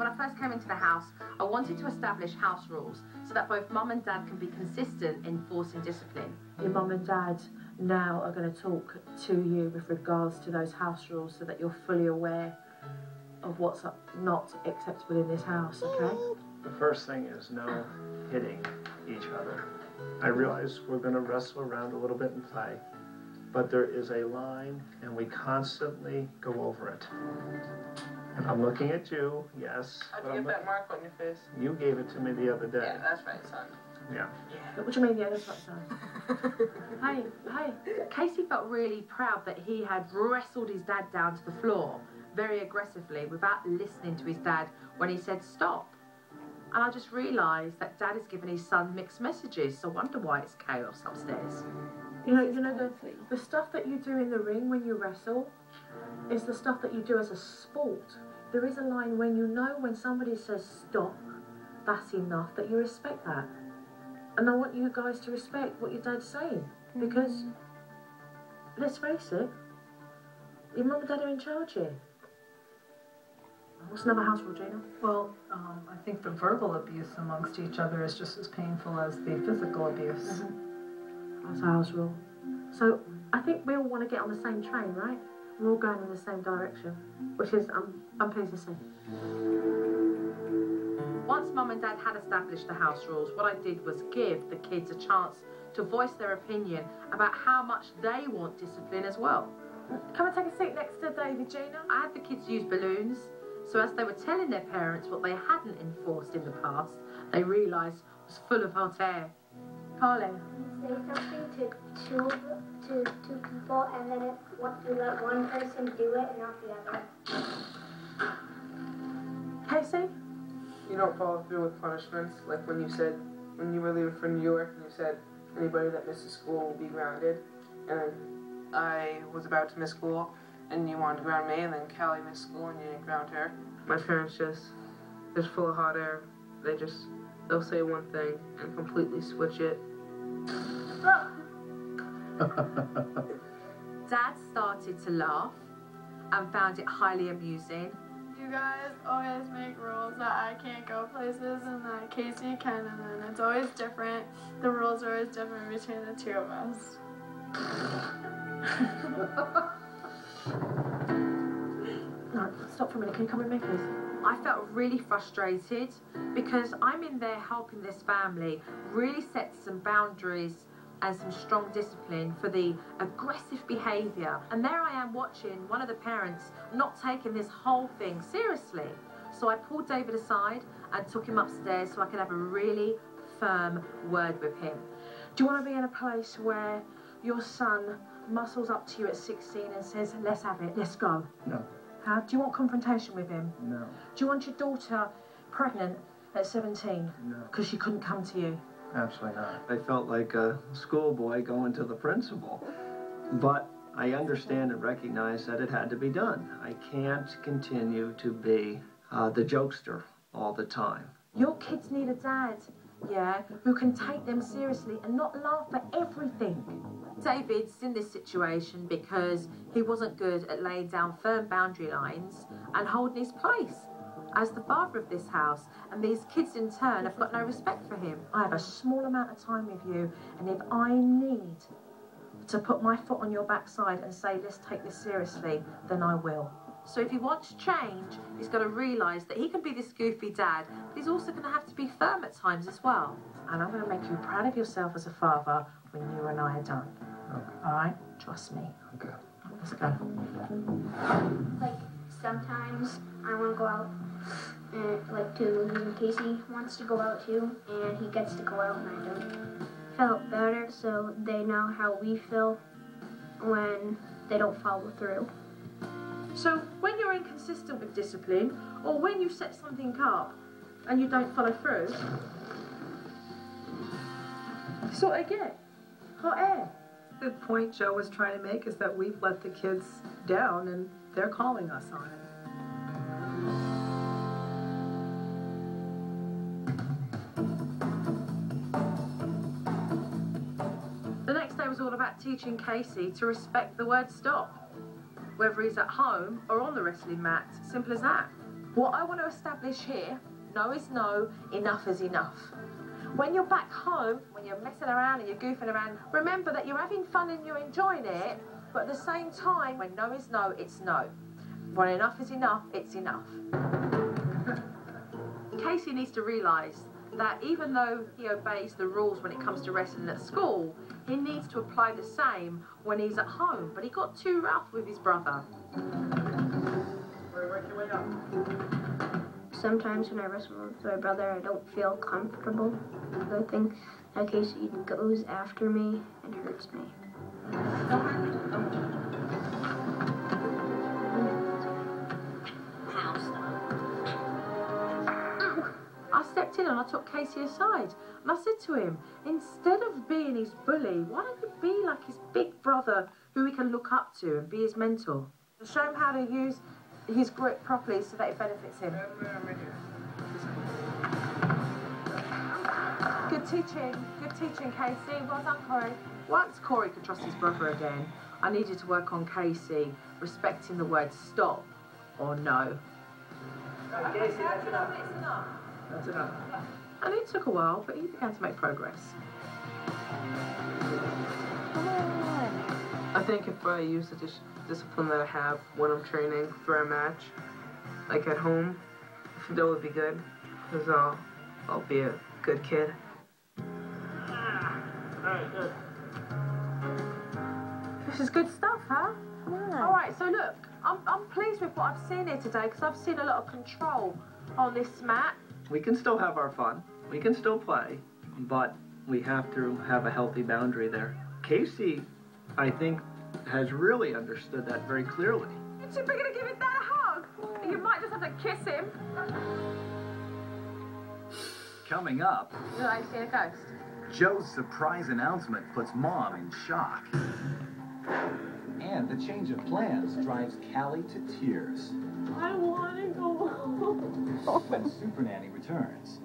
when I first came into the house, I wanted to establish house rules so that both Mum and Dad can be consistent in enforcing discipline. Your Mum and Dad now are going to talk to you with regards to those house rules so that you're fully aware of what's not acceptable in this house, okay? The first thing is no hitting each other. I realize we're going to wrestle around a little bit and play, but there is a line and we constantly go over it. And I'm looking at you, yes. How'd you get that mark on your face? You gave it to me the other day. Yeah, that's right, son. Yeah. What do you mean, yeah, that's right, son? Hey, Casey felt really proud that he had wrestled his dad down to the floor very aggressively without listening to his dad when he said stop. And I just realised that Dad has given his son mixed messages, so I wonder why it's chaos upstairs. You know the stuff that you do in the ring when you wrestle is the stuff that you do as a sport. There is a line when you know when somebody says stop, that's enough, that you respect that. And I want you guys to respect what your dad's saying, because, let's face it, your mum and dad are in charge here. What's another house rule, Gina? Well, I think the verbal abuse amongst each other is just as painful as the physical abuse. That's a house rule. So I think we all want to get on the same train, right? We're all going in the same direction, which is, I'm pleased to see. Once Mum and Dad had established the house rules, what I did was give the kids a chance to voice their opinion about how much they want discipline as well. Come and take a seat next to David, Gina. I had the kids use balloons, so as they were telling their parents what they hadn't enforced in the past, they realised was full of hot air. Carly. Say something to two people, and then you let one person do it and not the other. Casey? You don't follow through with punishments, like when you were leaving for New York, and you said anybody that misses school will be grounded, and then I was about to miss school, and you wanted to ground me, and then Callie missed school and you didn't ground her. My parents they're full of hot air. They'll say one thing and completely switch it. Dad started to laugh and found it highly amusing. You guys always make rules that I can't go places and that Casey can, and then it's always different. The rules are always different between the two of us. No, stop for a minute. Can you come with me, please? I felt really frustrated because I'm in there helping this family really set some boundaries and some strong discipline for the aggressive behaviour. And there I am watching one of the parents not taking this whole thing seriously. So I pulled David aside and took him upstairs so I could have a really firm word with him. Do you want to be in a place where your son muscles up to you at 16 and says, let's have it, let's go? No. Do you want confrontation with him? No. Do you want your daughter pregnant at 17? No. Because she couldn't come to you? Absolutely not. I felt like a schoolboy going to the principal. But I understand and recognize that it had to be done. I can't continue to be the jokester all the time. Your kids need a dad, yeah, who can take them seriously and not laugh at everything. David's in this situation because he wasn't good at laying down firm boundary lines and holding his place as the father of this house, and these kids in turn have got no respect for him. I have a small amount of time with you, and if I need to put my foot on your backside and say, let's take this seriously, then I will. So if he wants change, he's got to realise that he can be this goofy dad, but he's also going to have to be firm at times as well. And I'm going to make you proud of yourself as a father when you and I are done. Okay. All right? Trust me. Okay. Let's go. Like, sometimes I want to go out, and like to Casey wants to go out too, and he gets to go out and I don't. Felt better so they know how we feel when they don't follow through. So when you're inconsistent with discipline, or when you set something up and you don't follow through, that's what I get. Hot air. The point Joe was trying to make is that we've let the kids down and they're calling us on it. The next day was all about teaching Casey to respect the word stop, whether he's at home or on the wrestling mat. Simple as that. What I want to establish here, no is no, enough is enough. When you're back home, when you're messing around and you're goofing around, remember that you're having fun and you're enjoying it, but at the same time, when no is no, it's no. When enough is enough, it's enough. Casey needs to realise that even though he obeys the rules when it comes to wrestling at school, he needs to apply the same when he's at home. But he got too rough with his brother. Work your way up. Sometimes when I wrestle with my brother, I don't feel comfortable. I think that Casey goes after me and hurts me. I stepped in and I took Casey aside and I said to him, instead of being his bully, why don't you be like his big brother who he can look up to and be his mentor? Show him how to use his grip properly so that it benefits him. Good teaching, Casey. Well done, Corey. Once Corey could trust his brother again, I needed to work on Casey respecting the word stop or no. Right, Casey, that's enough. It's enough. That's enough. And it took a while, but he began to make progress. I think if I use the discipline that I have when I'm training for a match, like at home, that would be good, because I'll be a good kid. Alright, good. This is good stuff, huh? All right, so look, I'm pleased with what I've seen here today because I've seen a lot of control on this mat. We can still have our fun. We can still play, but we have to have a healthy boundary there. Casey, I think, has really understood that very clearly. You're going to give his dad a hug. You might just have to kiss him. Coming up, You like seeing a ghost? Joe's surprise announcement puts Mom in shock. And the change of plans drives Callie to tears. I want to go home. When Supernanny returns.